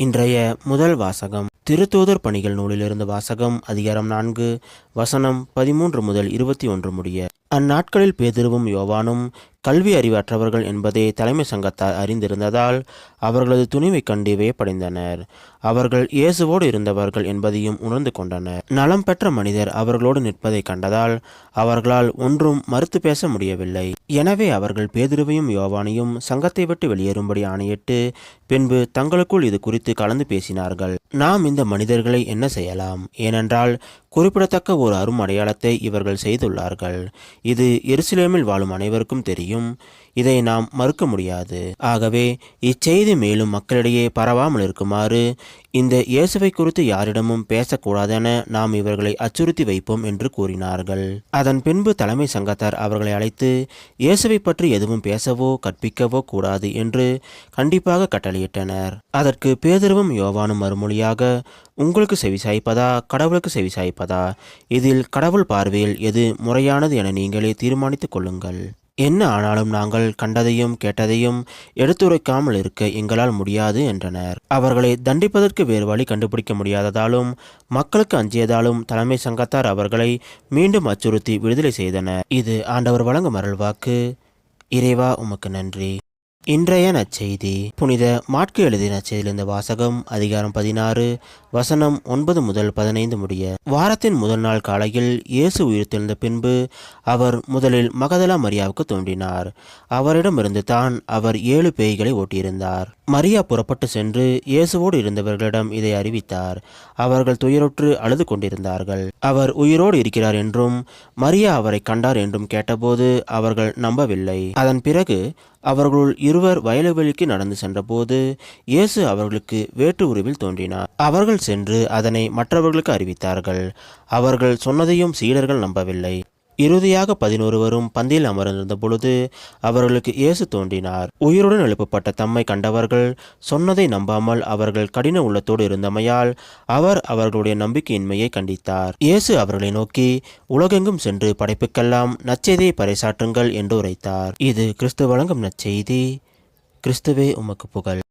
இன்றைய முதல் வாசகம் திருத்தூதர் பணிகள் நூலிலிருந்து வாசகம். அதிகாரம் 4 வசனம் 13 முதல் 21 முடிய. அந்நாட்களில் பேதுருவும் யோவானும் கல்வி அறிவற்றவர்கள் என்பதை தலைமை சங்கத்தார் அறிந்திருந்ததால் அவர்களது துணிவை கண்டு வியப்படைந்தனர். அவர்கள் இயேசுவோடு இருந்தவர்கள் என்பதையும் உணர்ந்து கொண்டனர். நலம் பெற்ற மனிதர் அவர்களோடு நிற்பதை கண்டதால் அவர்களால் ஒன்றும் மறுத்து பேச முடியவில்லை. எனவே அவர்கள் பேதுருவையும் யோவானையும் சங்கத்தை விட்டு வெளியேறும்படி ஆணையிட்டு பின்பு தங்களுக்குள் இது குறித்து கலந்து பேசினார்கள். நாம் இந்த மனிதர்களை என்ன செய்யலாம்? ஏனென்றால் குறிப்பிடத்தக்க ஒரு அரும் அடையாளத்தை இவர்கள் செய்துள்ளார்கள். இது எருசலேமில் வாழும் அனைவருக்கும் தெரியும். இதை நாம் மறுக்க முடியாது. ஆகவே இச்செய்தி மேலும் மக்களிடையே பரவாமல் இருக்குமாறு இந்த இயேசுவை குறித்து யாரிடமும் பேசக்கூடாதென நாம் இவர்களை அச்சுறுத்தி வைப்போம் என்று கூறினார்கள். அதன் பின்பு தலைமை சங்கத்தார் அவர்களை அழைத்து இயேசுவை பற்றி எதுவும் பேசவோ கற்பிக்கவோ கூடாது என்று கண்டிப்பாக கட்டளையிட்டனர். அதற்கு பேதுருவும் யோவானும் மறுமொழியாக, உங்களுக்கு செவிசாய்ப்பதா கடவுளுக்கு செவிசாய்ப்பதா? இதில் கடவுள் பார்வையில் எது முறையானது என நீங்களே தீர்மானித்துக் கொள்ளுங்கள். என்ன ஆனாலும் நாங்கள் கண்டதையும் கேட்டதையும் எடுத்துரைக்காமல் இருக்க எங்களால் முடியாது என்றனர். அவர்களை தண்டிப்பதற்கு வேறு வழி கண்டுபிடிக்க முடியாததாலும் மக்களுக்கு அஞ்சியதாலும் தலைமை சங்கத்தார் அவர்களை மீண்டும் அச்சுறுத்தி விடுதலை செய்தனர். இது ஆண்டவர் வழங்கும் அருள்வாக்கு. இறைவா உமக்கு நன்றி. இன்றைய நற்செய்தி புனித மாற்கு எழுதிய நற்செய்தியிலிருந்து வாசகம். அதிகாரம் 16 வசனம் 9 முதல் 15 முடிய. வாரத்தின் முதல் நாள் காலையில் இயேசு உயிர்த்தெழுந்த பின்பு அவர் முதலில் மகதலா மரியாவுக்கு தோன்றினார். அவரிடமிருந்து தான் அவர் 7 பேய்களை ஓட்டியிருந்தார். மரியா புறப்பட்டு சென்று இயேசுவோடு இருந்தவர்களிடம் இதை அறிவித்தார். அவர்கள் துயருற்று அழுது கொண்டிருந்தார்கள். அவர் உயிரோடு இருக்கிறார் என்றும் மரியா அவரை கண்டார் என்றும் கேட்டபோது அவர்கள் நம்பவில்லை. அதன் பிறகு அவர்களுள் இருவர் வயல்வெளிக்கு நடந்து சென்றபோது இயேசு அவர்களுக்கு வேற்று உருவில் தோன்றினார். அவர்கள் சென்று அதனை மற்றவர்களுக்கு அறிவித்தார்கள். அவர்கள் சொன்னதையும் சீடர்கள் நம்பவில்லை. இறுதியாக 11 பந்தியில் அமர்ந்திருந்த பொழுது அவர்களுக்கு இயேசு தோன்றினார். உயிருடன் எழுப்பப்பட்ட தம்மை கண்டவர்கள் சொன்னதை நம்பாமல் அவர்கள் கடின உள்ளத்தோடு இருந்தமையால் அவர் அவர்களுடைய நம்பிக்கையின்மையை கண்டித்தார். இயேசு அவர்களை நோக்கி, உலகெங்கும் சென்று படைப்புக்கெல்லாம் நற்செய்தியை பறைசாற்றுங்கள் என்று உரைத்தார். இது கிறிஸ்து வழங்கும் நற்செய்தி. கிறிஸ்துவே உமக்கு புகழ்.